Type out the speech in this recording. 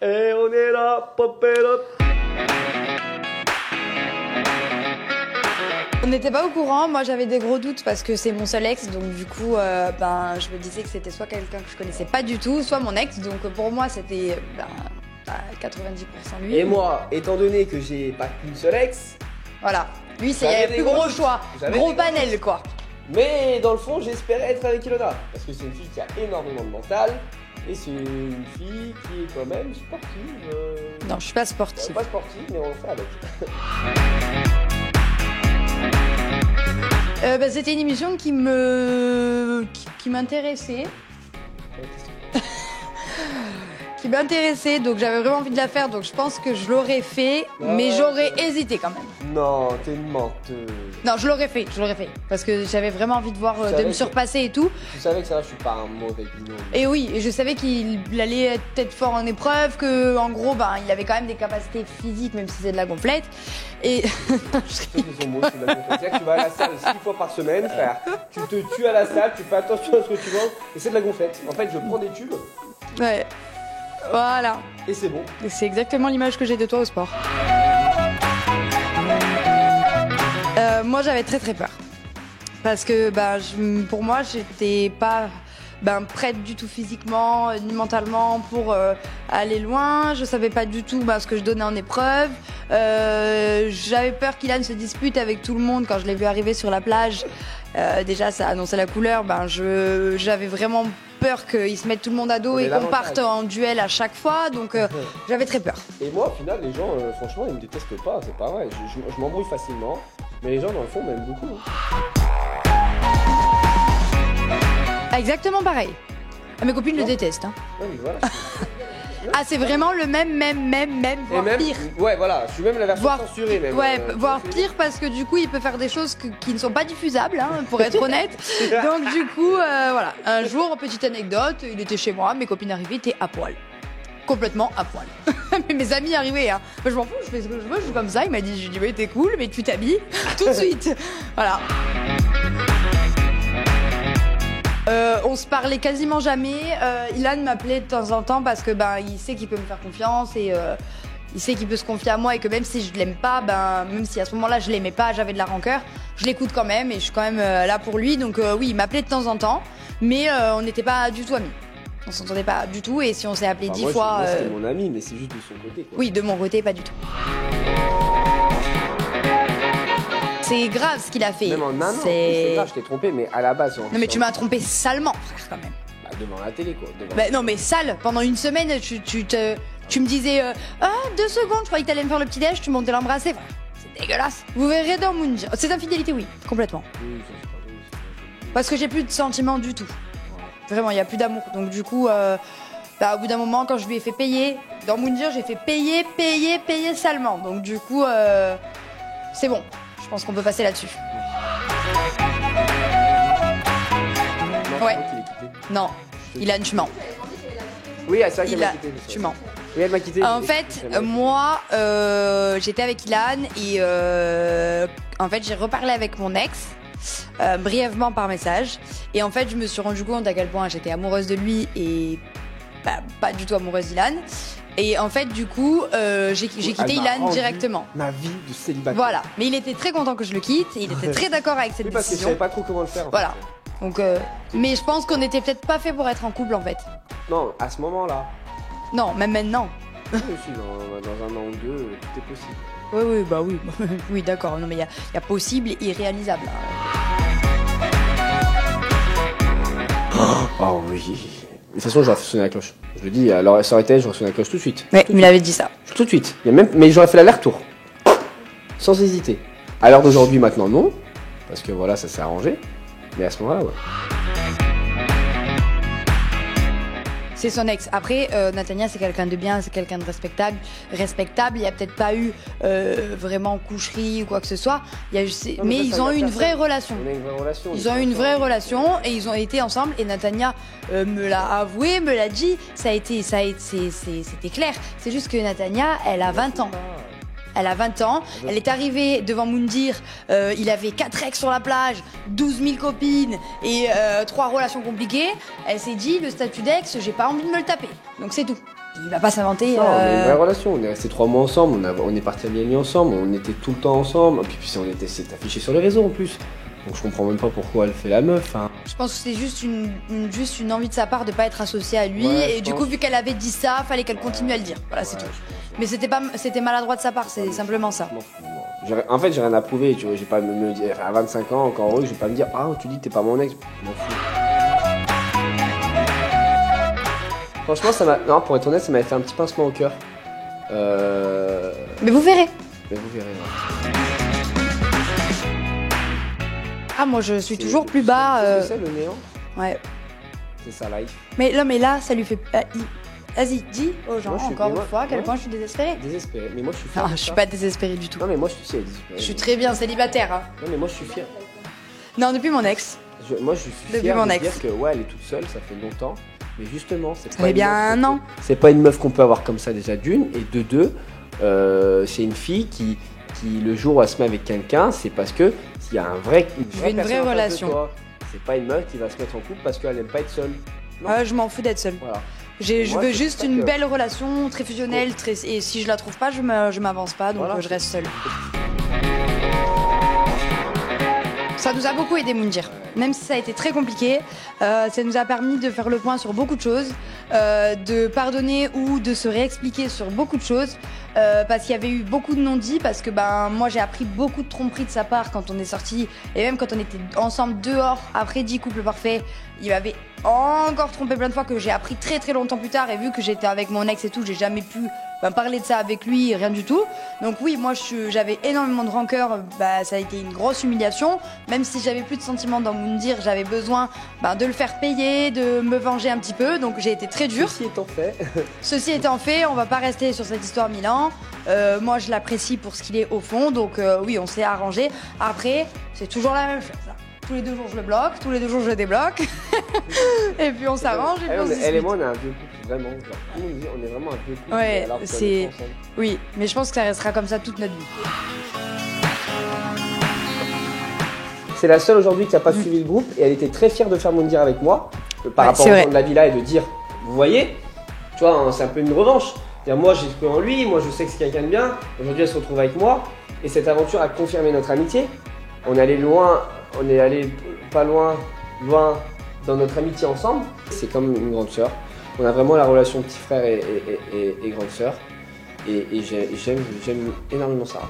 Et on est là, pop it up. On n'était pas au courant, moi j'avais des gros doutes parce que c'est mon seul ex, donc du coup je me disais que c'était soit quelqu'un que je connaissais pas du tout, soit mon ex, donc pour moi c'était 90% lui. Et moi, étant donné que j'ai pas qu'une seule ex, voilà, lui c'est J'avais le des plus gros gros doutes. choix, J'avais gros des gros panel doutes. quoi. mais dans le fond, j'espérais être avec Ilona. Parce que c'est une fille qui a énormément de mental. Et c'est une fille qui est quand même sportive. Non, je suis pas sportive. Pas sportive, mais on le fait avec. C'était une émission qui m'intéressait. Qui m'intéressait, donc j'avais vraiment envie de la faire, donc je pense que je l'aurais fait, mais j'aurais hésité quand même. Non, t'es une menteuse. Non, je l'aurais fait, parce que j'avais vraiment envie de voir, de me surpasser et tout. Tu savais que ça, je suis pas un mauvais guignol. Et oui, et je savais qu'il allait être peut-être fort en épreuve, que en gros, il avait quand même des capacités physiques, même si c'est de la gonflette. Et C'est son mot, c'est la gonflette. C'est-à-dire que tu vas à la salle 6 fois par semaine, frère. Tu te tues à la salle, tu fais attention à ce que tu manges, et c'est de la gonflette. En fait, je prends des tubes. ouais, voilà. Et c'est bon. Et c'est exactement l'image que j'ai de toi au sport. Moi, j'avais très très peur. Parce que pour moi, j'étais pas prête du tout physiquement ni mentalement pour aller loin. Je savais pas du tout ce que je donnais en épreuve. J'avais peur qu'Ilan se dispute avec tout le monde quand je l'ai vu arriver sur la plage. Déjà, ça annonçait la couleur. J'avais vraiment peur qu'ils se mettent tout le monde à dos et qu'on parte en duel à chaque fois. Donc, j'avais très peur. Et moi, au final, les gens, franchement, ils me détestent pas. C'est pas vrai. Je m'embrouille facilement. Mais les gens, dans le fond, m'aiment beaucoup. Exactement pareil. Mes copines le détestent. Hein. Ouais, mais voilà. C'est vraiment le même, voire pire. Ouais, voilà, je suis même la version censurée même. Ouais, voire pire parce que du coup, il peut faire des choses qui ne sont pas diffusables, pour être honnête. Donc du coup, voilà. Un jour, petite anecdote, il était chez moi, mes copines arrivaient, étaient à poil. Complètement à poil. Mais mes amis arrivaient, Moi, je m'en fous, je fais ce que je veux, je suis comme ça. Il m'a dit, j'ai dit, oui, t'es cool, mais tu t'habilles tout de suite. Voilà. On se parlait quasiment jamais. Ilan m'appelait de temps en temps parce que il sait qu'il peut me faire confiance et il sait qu'il peut se confier à moi et que même si je l'aime pas, même si à ce moment-là je l'aimais pas, j'avais de la rancœur, je l'écoute quand même et je suis quand même là pour lui. Donc oui, il m'appelait de temps en temps, mais on n'était pas du tout amis. On s'entendait pas du tout et si on s'est appelé 10 fois. Moi, c'était mon ami, mais c'est juste de son côté. Quoi. Oui, de mon côté, pas du tout. C'est grave ce qu'il a fait. Même en un an, c'est grave, je t'ai trompé, mais à la base. Non, mais tu m'as trompé salement, frère, quand même. Devant la télé, quoi. Non, mais sale. Pendant une semaine, tu me disais 2 secondes, je croyais que t'allais me faire le petit déj, tu montais l'embrasser. Enfin, c'est dégueulasse. Vous verrez dans Moundir. C'est infidélité, oui, complètement. Oui, ça, c'est pas vrai. Parce que j'ai plus de sentiments du tout. Vraiment, il n'y a plus d'amour. Donc, du coup, au bout d'un moment, quand je lui ai fait payer, dans Moundir, j'ai fait payer salement. Donc, du coup, c'est bon. Je pense qu'on peut passer là-dessus. Non, Ouais. c'est moi qui l'ai quitté. Non, Ilan, tu mens. Oui, c'est vrai qu'elle m'a quitté. Tu mens. Oui, elle m'a quitté. En fait, moi, j'étais avec Ilan et en fait, j'ai reparlé avec mon ex brièvement par message. Et en fait, je me suis rendu compte à quel point j'étais amoureuse de lui et pas du tout amoureuse d'Ilan. Et en fait, du coup, j'ai quitté Ilan directement. Ma vie de célibataire. Voilà. Mais il était très content que je le quitte et il était très d'accord avec cette Oui, parce que je décision. savais pas trop comment le faire. Voilà. Donc, mais je pense qu'on était peut-être pas fait pour être en couple en fait. Non, à ce moment-là. Non, même maintenant. Oui, aussi, dans un an ou deux, tout est possible. Oui. Oui, d'accord. Non, mais il y a possible et irréalisable. Oh oui. De toute façon, j'aurais fait sonner la cloche. Je le dis, alors ça aurait été, j'aurais sonné la cloche tout de suite. Ouais, il me l'avait dit ça. Tout de suite. Mais j'aurais fait l'aller-retour. Sans hésiter. À l'heure d'aujourd'hui, maintenant, non. Parce que voilà, ça s'est arrangé. Mais à ce moment-là, ouais. C'est son ex. Après, Nathania, c'est quelqu'un de bien, c'est quelqu'un de respectable. Il n'y a peut-être pas eu vraiment coucherie ou quoi que ce soit. Mais ils ont eu une vraie relation. Ils ont eu une vraie relation et ils ont été ensemble. Et Nathania me l'a avoué, me l'a dit. C'était clair. C'est juste que Nathania, elle a 20 ans. Elle a 20 ans, elle est arrivée devant Moundir, il avait 4 ex sur la plage, 12 000 copines et 3 relations compliquées. Elle s'est dit, le statut d'ex, j'ai pas envie de me le taper. Donc c'est tout. Il va pas s'inventer. Non, on a une vraie relation. On est restés 3 mois ensemble. On est partis à Miami ensemble. On était tout le temps ensemble. Et puis c'est affiché sur les réseaux en plus. Donc je comprends même pas pourquoi elle fait la meuf. Hein. Je pense que c'est juste une envie de sa part de pas être associée à lui. Ouais, et du coup, vu qu'elle avait dit ça, fallait qu'elle continue à le dire. Voilà, c'est tout. Mais c'était maladroit de sa part, c'est simplement ça. En fait, j'ai rien à prouver. Tu vois, j'ai pas me dire à 25 ans, encore heureux, je vais pas me dire ah tu dis que t'es pas mon ex. Je m'en fous. Franchement, non, pour être honnête, ça m'avait fait un petit pincement au cœur. Mais vous verrez. Mais vous verrez. Ouais. Ah, moi je suis toujours plus bas. C'est le néant. Ouais. C'est ça, life. Mais là, ça lui fait. Vas-y, dis aux gens encore une fois à quel point je suis désespérée. Désespéré. Mais moi, je suis fier. Non, je suis pas désespérée du tout. Non, mais moi, je suis désespéré. Je suis très bien célibataire. Hein. Non, mais moi, je suis fier. Non, depuis mon ex. Moi, je suis fier de dire que ouais, elle est toute seule, ça fait longtemps. Mais justement, c'est pas. Eh bien, un an. C'est pas une meuf qu'on peut avoir comme ça déjà d'une. Et de deux, c'est une fille qui, le jour où elle se met avec quelqu'un, c'est parce que il y a une vraie relation. C'est pas une meuf qui va se mettre en couple parce qu'elle aime pas être seule. Je m'en fous d'être seule. Voilà. Je veux juste une belle relation, très fusionnelle, et si je la trouve pas, je m'avance pas, donc voilà. Je reste seule. Ça nous a beaucoup aidé, Moundir. Même si ça a été très compliqué, ça nous a permis de faire le point sur beaucoup de choses, de pardonner ou de se réexpliquer sur beaucoup de choses, parce qu'il y avait eu beaucoup de non-dits, parce que moi j'ai appris beaucoup de tromperies de sa part quand on est sortis, et même quand on était ensemble dehors, après 10 couples parfaits, il m'avait encore trompé plein de fois, que j'ai appris très très longtemps plus tard, et vu que j'étais avec mon ex et tout, j'ai jamais pu parler de ça avec lui, rien du tout. Donc oui, moi j'avais énormément de rancœur, ça a été une grosse humiliation. Même si j'avais plus de sentiments dans Moundir, j'avais besoin de le faire payer, de me venger un petit peu. Donc j'ai été très dure. Ceci étant fait, on va pas rester sur cette histoire 1000 ans. Moi je l'apprécie pour ce qu'il est au fond, donc oui, on s'est arrangé. Après, c'est toujours la même chose. Tous les 2 jours je le bloque, tous les 2 jours je le débloque. Et puis on s'arrange. Elle et moi on est un vieux couple, vraiment. Genre, tout le monde dit on est vraiment un vieux couple. Ouais, c'est. Oui, mais je pense que ça restera comme ça toute notre vie. C'est la seule aujourd'hui qui n'a pas suivi le groupe et elle était très fière de faire Moundir avec moi par rapport au fond de la villa et de dire vous voyez, tu vois, c'est un peu une revanche. Moi j'ai cru en lui, moi je sais que c'est quelqu'un de bien. Aujourd'hui elle se retrouve avec moi et cette aventure a confirmé notre amitié. On est allé loin. On est allé pas loin dans notre amitié ensemble. C'est comme une grande sœur. On a vraiment la relation petit frère et grande sœur. Et j'aime énormément ça.